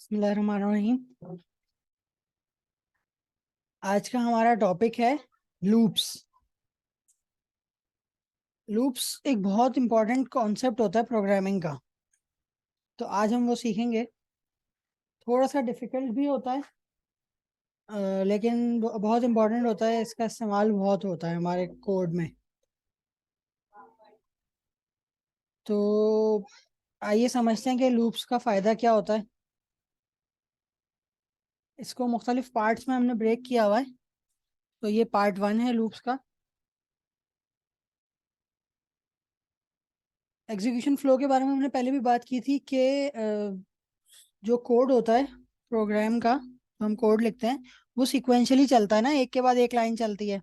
बिस्मिल्लाहिर्रहमानिर्रहीम। आज का हमारा टॉपिक है लूप्स। लूप्स एक बहुत इंपॉर्टेंट कॉन्सेप्ट होता है प्रोग्रामिंग का। तो आज हम वो सीखेंगे। थोड़ा सा डिफिकल्ट भी होता है, लेकिन बहुत इंपॉर्टेंट होता है। इसका इस्तेमाल बहुत होता है हमारे कोड में। तो आइए समझते हैं कि लूप्स का फ़ायदा क्या होता है। इसको मुख्तलिफ पार्ट्स में हमने ब्रेक किया हुआ है। तो ये पार्ट वन है लूप्स का। एग्जीक्यूशन फ्लो के बारे में हमने पहले भी बात की थी कि जो कोड होता है प्रोग्राम का, हम कोड लिखते हैं, वो सिक्वेंशली चलता है ना, एक के बाद एक लाइन चलती है।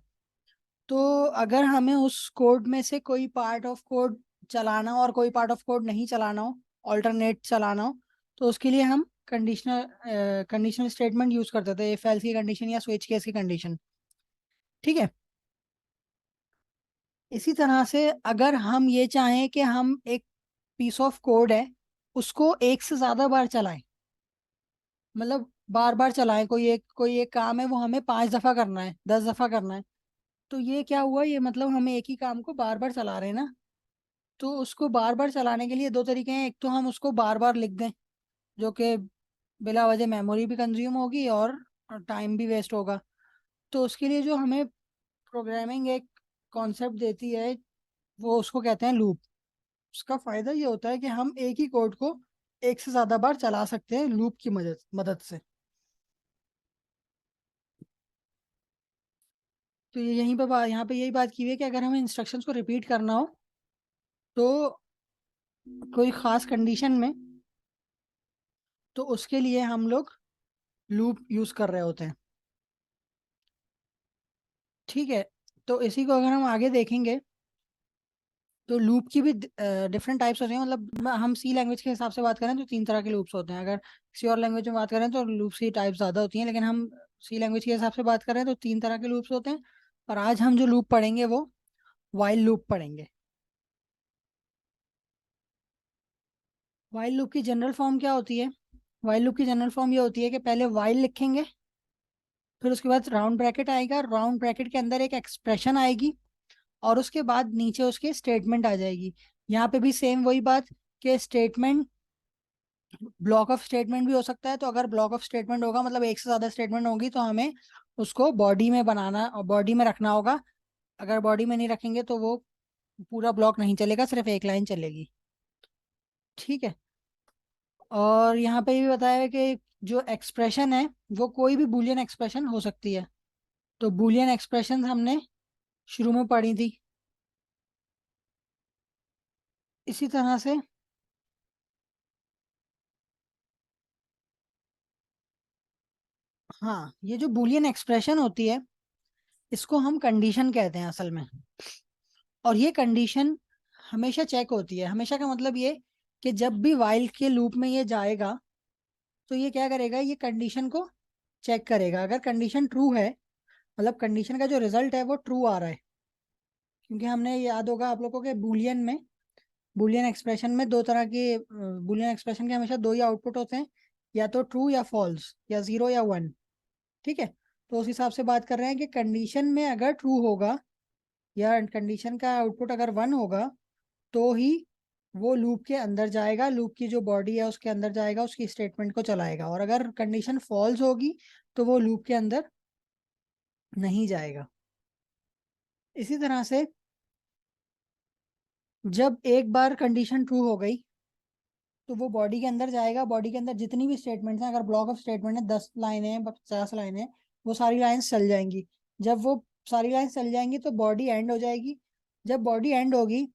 तो अगर हमें उस कोड में से कोई पार्ट ऑफ कोड चलाना हो और कोई पार्ट ऑफ कोड नहीं चलाना हो, ऑल्टरनेट चलाना हो, तो उसके लिए हम कंडीशनल स्टेटमेंट यूज करते थे, इफ एल्स की कंडीशन या स्विच केस की कंडीशन। ठीक है। इसी तरह से अगर हम ये चाहें कि हम एक पीस ऑफ कोड है उसको एक से ज्यादा बार चलाएं, मतलब बार बार चलाएं, कोई एक काम है वो हमें 5 दफा करना है, 10 दफा करना है, तो ये क्या हुआ, ये मतलब हम एक ही काम को बार बार चला रहे हैं ना। तो उसको बार बार चलाने के लिए दो तरीके हैं। एक तो हम उसको बार बार लिख दें, जो कि बिला वजह मेमोरी भी कंज्यूम होगी और टाइम भी वेस्ट होगा। तो उसके लिए जो हमें प्रोग्रामिंग एक कॉन्सेप्ट देती है, वो उसको कहते हैं लूप। उसका फायदा ये होता है कि हम एक ही कोड को एक से ज्यादा बार चला सकते हैं लूप की मदद मदद से। तो ये यहीं पे यहाँ पे यही बात की हुई है कि अगर हमें इंस्ट्रक्शंस को रिपीट करना हो, तो कोई खास कंडीशन में, तो उसके लिए हम लोग लूप यूज कर रहे होते हैं। ठीक है। तो इसी को अगर हम आगे देखेंगे, तो लूप की भी डिफरेंट टाइप्स होते हैं। मतलब हम सी लैंग्वेज के हिसाब से बात करें तो 3 तरह के लूप्स होते हैं। अगर किसी और लैंग्वेज में बात करें तो लूप्स की टाइप ज़्यादा होती हैं, लेकिन हम सी लैंग्वेज के हिसाब से बात करें तो 3 तरह के लूप्स होते हैं। और आज हम जो लूप पढ़ेंगे वो वाइल लूप पढ़ेंगे। वाइल लूप की जनरल फॉर्म क्या होती है? वाइल लूप की जनरल फॉर्म ये होती है कि पहले वाइल लिखेंगे, फिर उसके बाद राउंड ब्रैकेट आएगा, राउंड ब्रैकेट के अंदर एक एक्सप्रेशन आएगी, और उसके बाद नीचे उसके स्टेटमेंट आ जाएगी। यहाँ पे भी सेम वही बात कि स्टेटमेंट ब्लॉक ऑफ स्टेटमेंट भी हो सकता है। तो अगर ब्लॉक ऑफ स्टेटमेंट होगा, मतलब एक से ज्यादा स्टेटमेंट होगी, तो हमें उसको बॉडी में बनाना और बॉडी में रखना होगा। अगर बॉडी में नहीं रखेंगे तो वो पूरा ब्लॉक नहीं चलेगा, सिर्फ एक लाइन चलेगी। ठीक है। और यहाँ पे ये भी बताया है कि जो एक्सप्रेशन है वो कोई भी बूलियन एक्सप्रेशन हो सकती है। तो बूलियन एक्सप्रेशन हमने शुरू में पढ़ी थी। इसी तरह से हाँ, ये जो बूलियन एक्सप्रेशन होती है इसको हम कंडीशन कहते हैं असल में। और ये कंडीशन हमेशा चेक होती है। हमेशा का मतलब ये कि जब भी वाइल के लूप में ये जाएगा, तो ये क्या करेगा, ये कंडीशन को चेक करेगा। अगर कंडीशन ट्रू है, मतलब कंडीशन का जो रिजल्ट है वो ट्रू आ रहा है, क्योंकि हमने याद होगा आप लोगों के बूलियन में, बूलियन एक्सप्रेशन में दो तरह के, बूलियन एक्सप्रेशन के हमेशा दो ही आउटपुट होते हैं, या तो ट्रू या फॉल्स, या जीरो या वन। ठीक है। तो उस हिसाब से बात कर रहे हैं कि कंडीशन में अगर ट्रू होगा या कंडीशन का आउटपुट अगर वन होगा, तो ही वो लूप के अंदर जाएगा, लूप की जो बॉडी है उसके अंदर जाएगा, उसकी स्टेटमेंट को चलाएगा। और अगर कंडीशन फॉल्स होगी तो वो लूप के अंदर नहीं जाएगा। इसी तरह से जब एक बार कंडीशन ट्रू हो गई, तो वो बॉडी के अंदर जाएगा। बॉडी के अंदर जितनी भी स्टेटमेंट्स हैं, अगर ब्लॉक ऑफ स्टेटमेंट है, 10 लाइनें 50 लाइनें, वो सारी लाइन्स चल जाएंगी। जब वो सारी लाइन्स चल जाएंगी तो बॉडी एंड हो जाएगी। जब बॉडी एंड होगी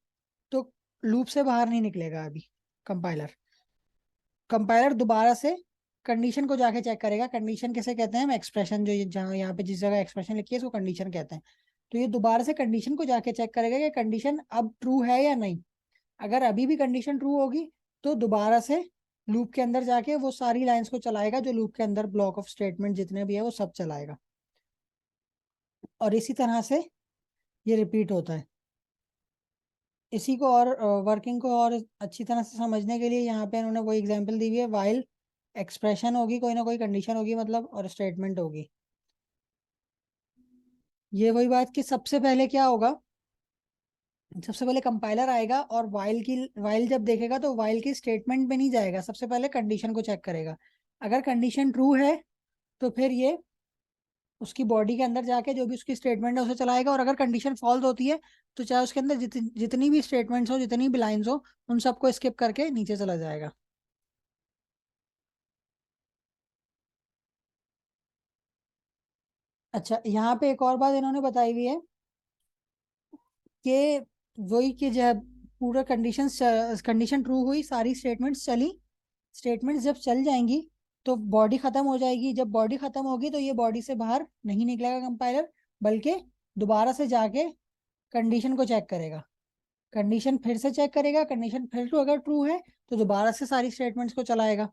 तो लूप से बाहर नहीं निकलेगा अभी कंपाइलर। कंपाइलर दोबारा से कंडीशन को जाके चेक करेगा। कंडीशन किसे कहते हैं? हम एक्सप्रेशन, जो ये जहाँ यहाँ पे जिस जगह एक्सप्रेशन लिखी है इसको कंडीशन कहते हैं। तो ये दोबारा से कंडीशन को जाके चेक करेगा कि कंडीशन अब ट्रू है या नहीं। अगर अभी भी कंडीशन ट्रू होगी तो दोबारा से लूप के अंदर जाके वो सारी लाइंस को चलाएगा, जो लूप के अंदर ब्लॉक ऑफ स्टेटमेंट जितने भी है वो सब चलाएगा। और इसी तरह से ये रिपीट होता है। इसी को और वर्किंग को और अच्छी तरह से समझने के लिए यहाँ पे इन्होंने वो एग्जांपल दी हुई है, वाइल एक्सप्रेशन होगी, कोई ना कोई कंडीशन होगी मतलब, और स्टेटमेंट होगी। ये वही बात कि सबसे पहले क्या होगा, सबसे पहले कंपाइलर आएगा और वाइल जब देखेगा तो वाइल की स्टेटमेंट पे नहीं जाएगा, सबसे पहले कंडीशन को चेक करेगा। अगर कंडीशन ट्रू है तो फिर ये उसकी बॉडी के अंदर जाके जो भी उसकी स्टेटमेंट है उसे चलाएगा, और अगर कंडीशन फॉल्स होती है तो चाहे उसके अंदर जितनी भी स्टेटमेंट्स हो, जितनी भी लाइंस हो, उन सबको स्किप करके नीचे चला जाएगा। अच्छा, यहाँ पे एक और बात इन्होंने बताई हुई है कि वही कि जब पूरा कंडीशन ट्रू हुई, सारी स्टेटमेंट्स चली, स्टेटमेंट्स जब चल जाएंगी तो बॉडी खत्म हो जाएगी। जब बॉडी खत्म होगी तो ये बॉडी से बाहर नहीं निकलेगा कंपाइलर, बल्कि दोबारा से जाके कंडीशन को चेक करेगा, कंडीशन फिर से चेक करेगा, कंडीशन फिर तो अगर ट्रू है तो दोबारा से सारी स्टेटमेंट्स को चलाएगा।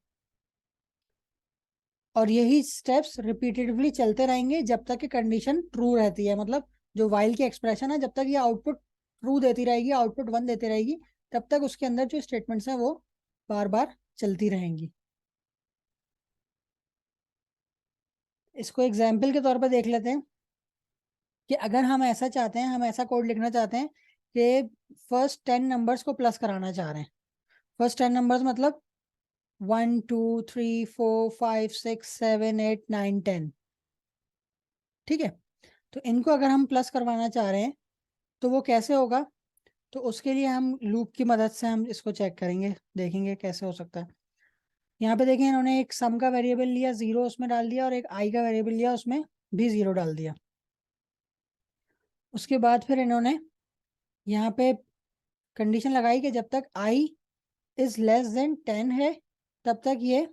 और यही स्टेप्स रिपीटेडली चलते रहेंगे जब तक कि कंडीशन ट्रू रहती है, मतलब जो वाइल की एक्सप्रेशन है, जब तक ये आउटपुट ट्रू देती रहेगी, आउटपुट वन देती रहेगी, तब तक उसके अंदर जो स्टेटमेंट्स हैं वो बार बार चलती रहेंगी। इसको एग्जाम्पल के तौर पर देख लेते हैं कि अगर हम ऐसा चाहते हैं, हम ऐसा कोड लिखना चाहते हैं कि फर्स्ट 10 नंबर्स को प्लस कराना चाह रहे हैं। फर्स्ट 10 नंबर्स मतलब 1 2 3 4 5 6 7 8 9 10। ठीक है, तो इनको अगर हम प्लस करवाना चाह रहे हैं तो वो कैसे होगा, तो उसके लिए हम लूप की मदद से हम इसको चेक करेंगे, देखेंगे कैसे हो सकता है। यहाँ पे देखें, इन्होंने एक सम का वेरिएबल लिया, जीरो उसमें डाल दिया, और एक आई का वेरिएबल लिया, उसमें भी जीरो डाल दिया। उसके बाद फिर इन्होंने यहाँ पे कंडीशन लगाई कि जब तक आई इज लेस देन 10 है तब तक ये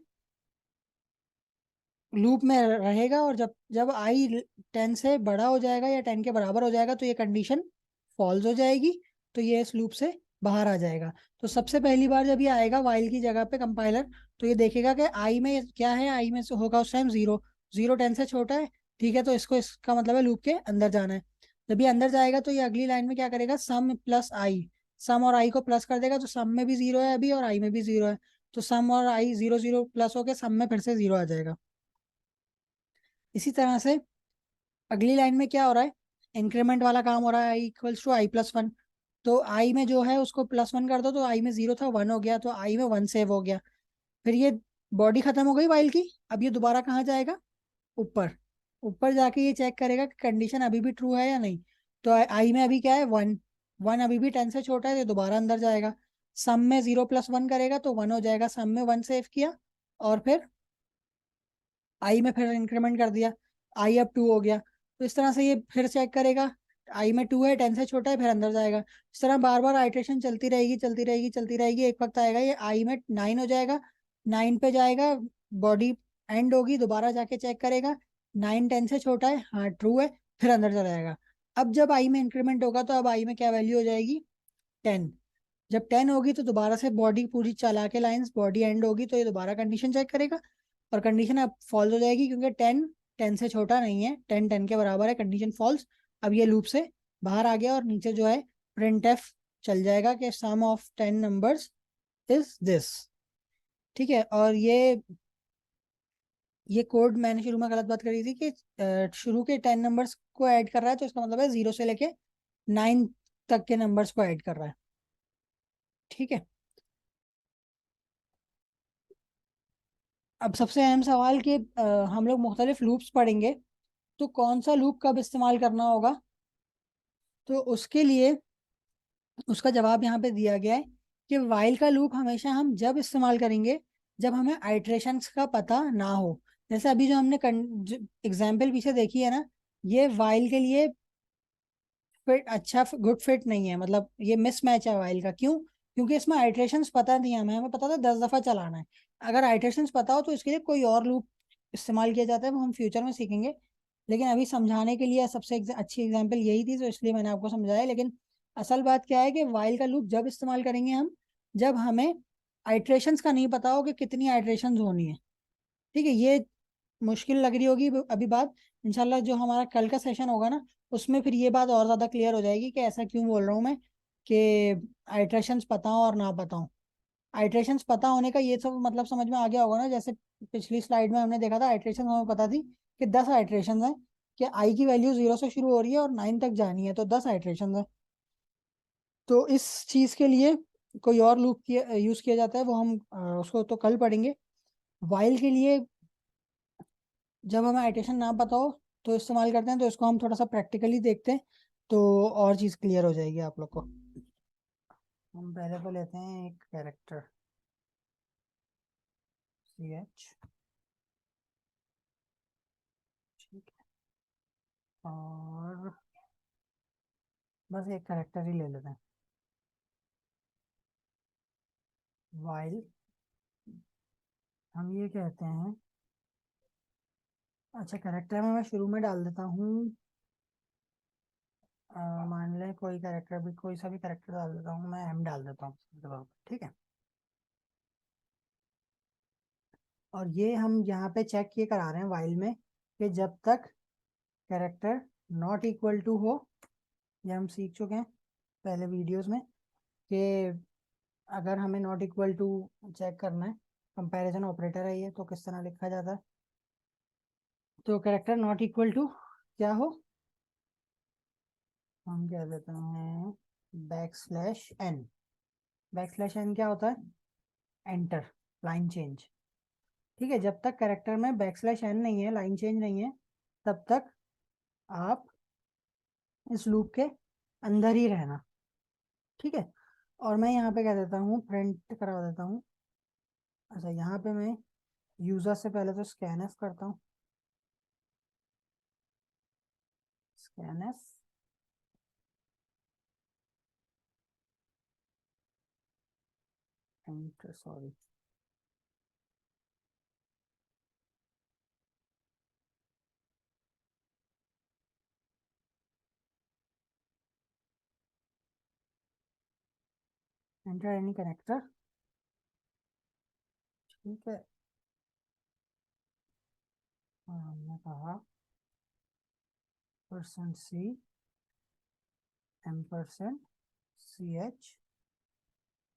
लूप में रहेगा, और जब जब आई 10 से बड़ा हो जाएगा या 10 के बराबर हो जाएगा तो ये कंडीशन फॉल्स हो जाएगी, तो ये इस लूप से बाहर आ जाएगा। तो सबसे पहली बार जब ये आएगा वाइल की जगह पे कंपाइलर, तो ये देखेगा कि आई में क्या है, आई में से होगा उस टाइम जीरो, जीरो 10 से छोटा है। ठीक है, तो इसको, इसका मतलब है लूप के अंदर जाना है। जब ये अंदर जाएगा तो ये अगली लाइन में क्या करेगा, सम प्लस आई, सम और आई को प्लस कर देगा, तो सम में भी जीरो है अभी और आई में भी जीरो है, तो सम और आई जीरो जीरो प्लस होके सम में फिर से जीरो आ जाएगा। इसी तरह से अगली लाइन में क्या हो रहा है, इंक्रीमेंट वाला काम हो रहा है, I equals to I plus one. तो आई में जो है उसको प्लस वन कर दो, तो आई में जीरो था, वन हो गया, तो आई में वन सेव हो गया। फिर ये बॉडी खत्म हो गई वाइल की, अब ये दोबारा कहाँ जाएगा, ऊपर। ऊपर जाके ये चेक करेगा कि कंडीशन अभी भी ट्रू है या नहीं। तो आई में अभी क्या है, वन, वन अभी भी 10 से छोटा है, तो दोबारा अंदर जाएगा, सम में जीरो प्लस वन करेगा तो वन हो जाएगा, सम में वन सेव किया, और फिर आई में फिर इंक्रीमेंट कर दिया, आई अब टू हो गया। तो इस तरह से ये फिर चेक करेगा, आई में टू है, 10 से छोटा है, फिर अंदर जाएगा। इस तरह बार बार आइट्रेशन चलती रहेगी, चलती रहेगी, चलती रहेगी, एक वक्त आएगा ये आई में 9 हो जाएगा, 9 पे जाएगा, बॉडी एंड होगी, दोबारा जाके चेक करेगा, 9 10 से छोटा है, हाँ ट्रू है, फिर अंदर चला जाएगा। अब जब आई में इंक्रीमेंट होगा तो अब आई में क्या वैल्यू हो जाएगी, 10। जब 10 होगी तो दोबारा से बॉडी पूरी चला के लाइंस, बॉडी एंड होगी तो ये दोबारा कंडीशन चेक करेगा, और कंडीशन अब फॉल्स हो जाएगी क्योंकि 10 10 से छोटा नहीं है, 10 10 के बराबर है, कंडीशन फॉल्स। अब ये लूप से बाहर आ गया और नीचे जो है प्रिंट एफ चल जाएगा कि सम ऑफ 10 नंबर्स इज दिस। ठीक है, और ये कोड मैंने शुरू में गलत बात करी थी कि शुरू के 10 नंबर्स को ऐड कर रहा है, तो इसका मतलब है जीरो से लेके 9 तक के नंबर्स को ऐड कर रहा है। ठीक है, अब सबसे अहम सवाल कि हम लोग मुख्तलिफ लूप्स पढ़ेंगे, तो कौन सा लूप कब इस्तेमाल करना होगा, तो उसके लिए उसका जवाब यहाँ पे दिया गया है कि वाइल का लूप हमेशा हम जब इस्तेमाल करेंगे जब हमें आइट्रेशंस का पता ना हो। जैसे अभी जो हमने एग्जाम्पल पीछे देखी है ना, ये वाइल के लिए फिट, अच्छा गुड फिट नहीं है, मतलब ये मिसमैच है वाइल का। क्यों? क्योंकि इसमें आइट्रेशंस पता नहीं, हमें हमें पता था 10 दफा चलाना है। अगर आइट्रेशंस पता हो तो इसके लिए कोई और लूप इस्तेमाल किया जाता है, वो हम फ्यूचर में सीखेंगे। लेकिन अभी समझाने के लिए सबसे अच्छी एग्जाम्पल यही थी, तो इसलिए मैंने आपको समझाया। लेकिन असल बात क्या है कि वाइल का लूप जब इस्तेमाल करेंगे हम, जब हमें आइट्रेशंस का नहीं पता हो कि कितनी आइट्रेशंस होनी है। ठीक है, ये मुश्किल लग रही होगी अभी बात, इंशाल्लाह जो हमारा कल का सेशन होगा ना, उसमें फिर ये बात और ज़्यादा क्लियर हो जाएगी कि ऐसा क्यों बोल रहा हूँ मैं कि आइट्रेशंस पता हो और ना पता हो। आइट्रेशंस पता होने का ये सब मतलब समझ में आ गया होगा ना, जैसे पिछली स्लाइड में हमने देखा था आइट्रेशन हमें पता थी कि 10 आइट्रेशन है, कि आई की वैल्यू 0 से शुरू हो रही है और 9 तक जानी है, तो 10 आइट्रेशन है। तो इस चीज के लिए कोई और लूप किया यूज किया जाता है, वो हम उसको तो कल पढ़ेंगे। वाइल के लिए जब हमें आइट्रेशन ना पता हो तो इस्तेमाल करते हैं, तो इसको हम थोड़ा सा प्रैक्टिकली देखते हैं, तो और चीज क्लियर हो जाएगी आप लोग को। हम पहले तो लेते हैं एक कैरेक्टर सी एच, ठीक है, और बस एक कैरेक्टर ही ले लेते हैं, वाइल हम ये कहते हैं। अच्छा, कैरेक्टर में मैं शुरू में डाल देता हूँ, मान लें कोई कैरेक्टर भी, कोई सा भी कैरेक्टर डाल देता हूँ, मैं एम डाल देता हूँ, ठीक है। और ये हम यहाँ पे चेक ये करा रहे हैं वाइल में कि जब तक कैरेक्टर नॉट इक्वल टू हो, ये हम सीख चुके हैं पहले वीडियोस में, कि अगर हमें नॉट इक्वल टू चेक करना है, कंपैरिजन ऑपरेटर है ये, तो किस तरह लिखा जाता है, तो कैरेक्टर नॉट इक्वल टू क्या हो, हम कह देते हैं backslash N. Backslash N क्या होता है, एंटर, लाइन चेंज। ठीक है, जब तक कैरेक्टर में बैक स्लैश एन नहीं है, लाइन चेंज नहीं है, तब तक आप इस लूप के अंदर ही रहना, ठीक है। और मैं यहाँ पे कह देता हूँ, प्रिंट करा देता हूँ। अच्छा, यहाँ पे मैं यूजर से पहले तो स्कैन एफ करता हूँ, scan F, enter, sorry, enter any connector, ठीक है। और हमने कहा percent C M% C H,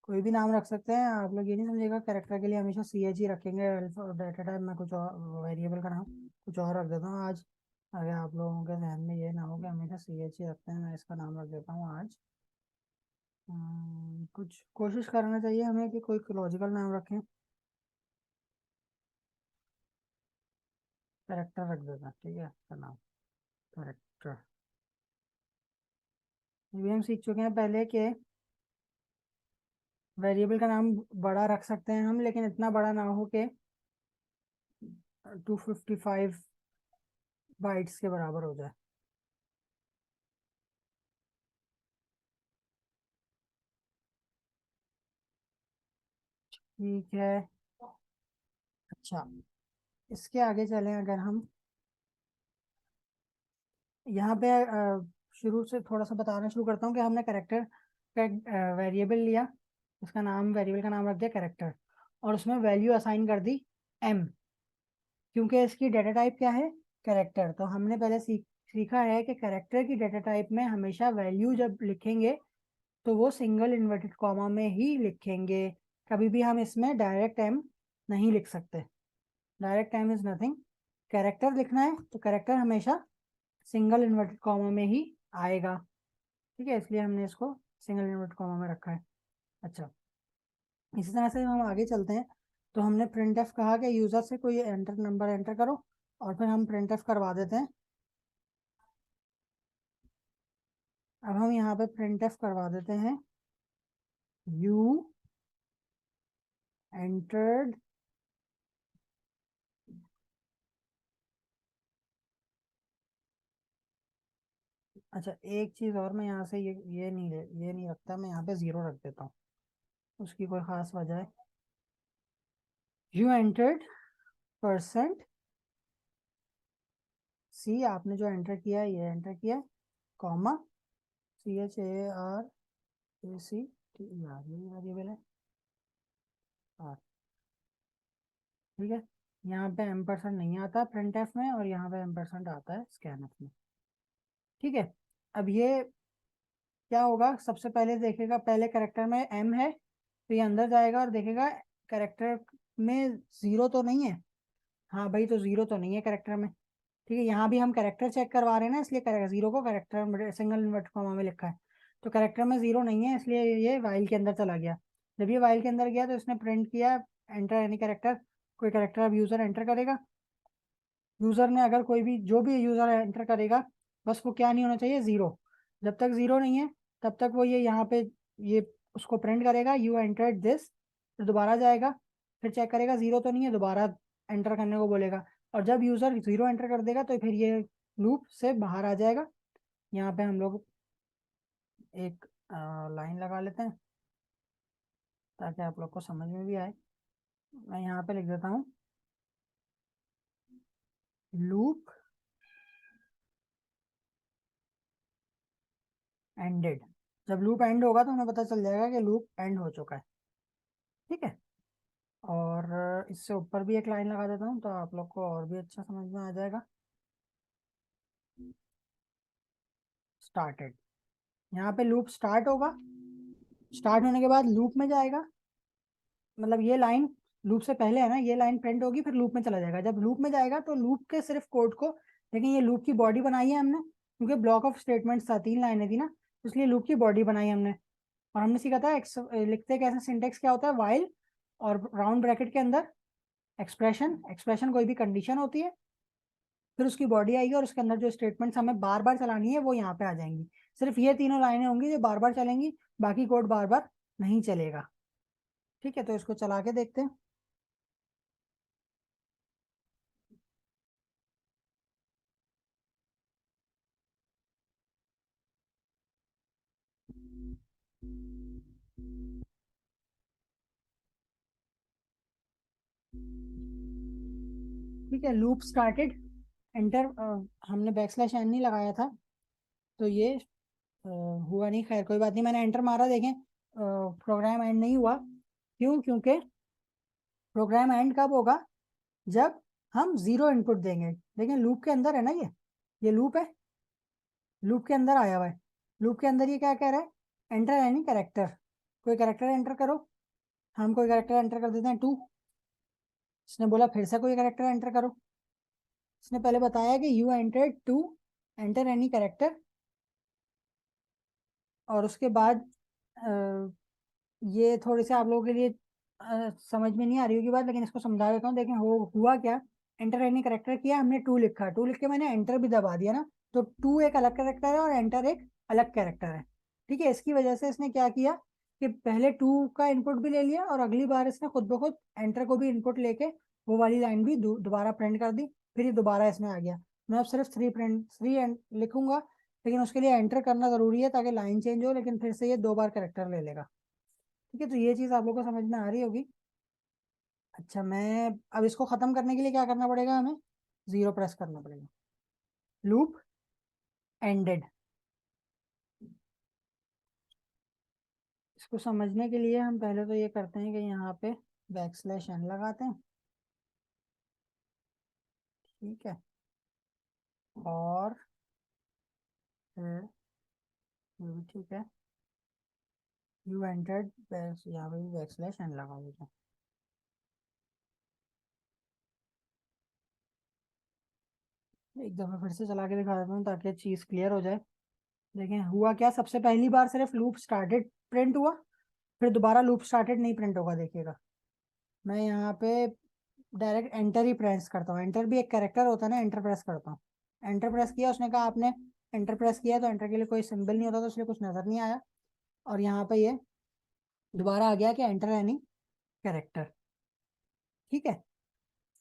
कोई भी नाम रख सकते हैं आप लोग, ये नहीं समझेगा कैरेक्टर के लिए हमेशा सी एच ही रखेंगे, डाटा टाइप में कुछ और वेरिएबल का नाम कुछ और रख देता हूँ आज, अगर आप लोगों के ध्यान में ये ना हो कि हमेशा सी एच ही रखते हैं, मैं इसका नाम रख देता हूँ आज, कुछ कोशिश करना चाहिए हमें कि कोई लॉजिकल नाम रखें, कैरेक्टर रख देता है, ठीक है, इसका नाम कैरेक्टर। ये भी हम सीख चुके हैं पहले के वेरिएबल का नाम बड़ा रख सकते हैं हम, लेकिन इतना बड़ा ना हो कि 255 बाइट्स के बराबर हो जाए। ठीक है। अच्छा, इसके आगे चलें अगर हम, यहाँ पे शुरू से थोड़ा सा बताना शुरू करता हूँ कि हमने कैरेक्टर का वेरिएबल लिया, उसका नाम, वेरिएबल का नाम रख दिया कैरेक्टर, और उसमें वैल्यू असाइन कर दी एम, क्योंकि इसकी डेटा टाइप क्या है, कैरेक्टर। तो हमने पहले सीखा है कि कैरेक्टर की डेटा टाइप में हमेशा वैल्यू जब लिखेंगे तो वो सिंगल इन्वर्टेड कॉमा में ही लिखेंगे, कभी भी हम इसमें डायरेक्ट एम नहीं लिख सकते, direct M is nothing. Character लिखना है तो कैरेक्टर हमेशा सिंगल इन्वर्टेड कॉमा में ही आएगा, ठीक है, इसलिए हमने इसको सिंगल इन्वर्टेड कॉमा में रखा है। अच्छा, इसी तरह से हम आगे चलते हैं, तो हमने प्रिंट एफ कहा कि यूजर से कोई एंटर नंबर एंटर करो, और फिर हम प्रिंट एफ करवा देते हैं। अब हम यहाँ पे प्रिंट एफ करवा देते हैं, यू एंटर्ड, अच्छा एक चीज और, मैं यहाँ से ये नहीं रखता, मैं यहाँ पे 0 रख देता हूँ, उसकी कोई खास वजह है। यू एंटर्ड परसेंट सी, आपने जो एंटर किया है ये एंटर किया, कॉमा CHAR AC TER, यही वेरिएबल है आर, ठीक है। यहाँ पे एम% नहीं आता प्रिंट एफ में, और यहाँ पे एम% आता है स्कैन एफ में, ठीक है। अब ये क्या होगा, सबसे पहले देखेगा, पहले करेक्टर में एम है, तो ये अंदर जाएगा और देखेगा कैरेक्टर में जीरो तो नहीं है। हाँ भाई, तो जीरो तो नहीं है कैरेक्टर में। ठीक है, यहाँ भी हम कैरेक्टर चेक करवा रहे हैं ना, इसलिए जीरो को कैरेक्टर सिंगल इन्वर्ट कॉमा में लिखा है। तो कैरेक्टर में जीरो नहीं है, इसलिए ये वाइल के अंदर चला गया। जब ये वाइल के अंदर गया तो इसने प्रिंट किया एंटर एनी कैरेक्टर। कोई कैरेक्टर अब यूजर एंटर करेगा। यूजर ने अगर कोई भी जो भी यूजर एंटर करेगा, बस वो क्या नहीं होना चाहिए, जीरो। जब तक जीरो नहीं है तब तक वो ये यहाँ पे ये उसको प्रिंट करेगा यू एंटर्ड दिस। फिर दोबारा जाएगा, फिर चेक करेगा जीरो तो नहीं है, दोबारा एंटर करने को बोलेगा। और जब यूजर जीरो एंटर कर देगा तो फिर ये लूप से बाहर आ जाएगा। यहाँ पे हम लोग एक लाइन लगा लेते हैं ताकि आप लोग को समझ में भी आए। मैं यहाँ पे लिख देता हूँ लूप एंडेड। जब लूप एंड होगा तो हमें पता चल जाएगा कि लूप एंड हो चुका है। ठीक है, और इससे ऊपर भी एक लाइन लगा देता हूँ तो आप लोग को और भी अच्छा समझ में आ जाएगा। स्टार्टेड, यहाँ पे लूप स्टार्ट होगा। स्टार्ट होने के बाद लूप में जाएगा, मतलब ये लाइन लूप से पहले है ना, ये लाइन प्रिंट होगी फिर लूप में चला जाएगा। जब लूप में जाएगा तो लूप के सिर्फ कोड को, लेकिन ये लूप की बॉडी बनाई है हमने क्योंकि ब्लॉक ऑफ स्टेटमेंट्स था, 3 लाइनें थी ना, इसलिए लूप की बॉडी बनाई हमने। और हमने सीखा था लिखते कैसे, सिंटेक्स क्या होता है, वाइल और राउंड ब्रैकेट के अंदर एक्सप्रेशन। एक्सप्रेशन कोई भी कंडीशन होती है, फिर उसकी बॉडी आएगी और उसके अंदर जो स्टेटमेंट्स हमें बार बार चलानी है वो यहाँ पे आ जाएंगी। सिर्फ ये तीनों लाइनें होंगी जो बार बार चलेंगी, बाकी कोड बार बार नहीं चलेगा। ठीक है, तो इसको चला के देखते हैं। ठीक है, लूप स्टार्टेड, एंटर। हमने बैक स्लैश एन नहीं लगाया था तो ये हुआ नहीं। खैर कोई बात नहीं, मैंने एंटर मारा, देखें प्रोग्राम एंड नहीं हुआ। क्यों? क्योंकि प्रोग्राम एंड कब होगा, जब हम जीरो इनपुट देंगे। लेकिन लूप के अंदर है ना, ये लूप है, लूप के अंदर आया हुआ है। लूप के अंदर ये क्या कह रहा है, एंटर एनी कैरेक्टर। कोई कैरेक्टर एंटर करो। हम कोई कैरेक्टर एंटर कर देते हैं 2। इसने बोला फिर से कोई कैरेक्टर एंटर करो। इसने पहले बताया कि you entered 2, enter any character. और उसके बाद ये थोड़ी सी आप लोगों के लिए समझ में नहीं आ रही होगी बात, लेकिन इसको समझा देता हूँ। देखें हो हुआ क्या, एंटर एनी करेक्टर किया हमने, 2 लिखा, 2 लिख के मैंने एंटर भी दबा दिया ना, तो 2 एक अलग कैरेक्टर है और एंटर एक अलग कैरेक्टर है। ठीक है, इसकी वजह से इसने क्या किया कि पहले 2 का इनपुट भी ले लिया और अगली बार इसने खुद ब खुद एंटर को भी इनपुट लेके वो वाली लाइन भी दोबारा प्रिंट कर दी। फिर ये दोबारा इसमें आ गया। मैं अब सिर्फ 3 लिखूंगा, लेकिन उसके लिए एंटर करना जरूरी है ताकि लाइन चेंज हो, लेकिन फिर से ये 2 बार करेक्टर ले लेगा। ठीक है, तो ये चीज आप लोग को समझ में आ रही होगी। अच्छा, मैं अब इसको खत्म करने के लिए क्या करना पड़ेगा, हमें जीरो प्रेस करना पड़ेगा। Loop ended. इसको समझने के लिए हम पहले तो ये करते हैं कि यहाँ पे बैक स्लैश एन लगाते हैं। ठीक है, और फिर ये भी ठीक है, यू एंटर्ड, यहाँ पे बैक स्लैश एन लगा देते हैं। एक दफा फिर से चला के दिखा देता हूँ ताकि चीज क्लियर हो जाए। देखें हुआ क्या, सबसे पहली बार सिर्फ लूप स्टार्टेड प्रिंट हुआ, फिर दोबारा लूप स्टार्टेड नहीं प्रिंट होगा, देखिएगा। मैं यहाँ पे डायरेक्ट एंटर ही प्रेस करता हूँ। एंटर भी एक कैरेक्टर होता है ना, एंटर प्रेस करता हूँ। एंटर प्रेस किया, उसने कहा आपने एंटर प्रेस किया, तो एंटर के लिए कोई सिंबल नहीं होता तो इसलिए कुछ नजर नहीं आया। और यहाँ पे ये दोबारा आ गया कि एंटर एनी कैरेक्टर। ठीक है,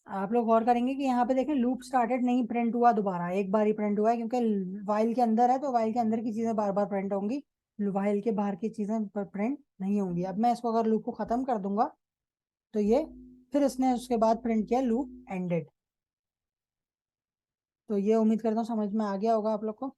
आप लोग गौर करेंगे कि यहाँ पे देखें लूप स्टार्टेड नहीं प्रिंट हुआ, दोबारा एक बार ही प्रिंट हुआ है क्योंकि वाइल के अंदर है तो वाइल के अंदर की चीजें बार बार प्रिंट होंगी, वाइल के बाहर की चीजें प्रिंट नहीं होंगी। अब मैं इसको अगर लूप को खत्म कर दूंगा तो ये फिर इसने उसके बाद प्रिंट किया लूप एंडेड। तो ये उम्मीद करता हूँ समझ में आ गया होगा आप लोग को।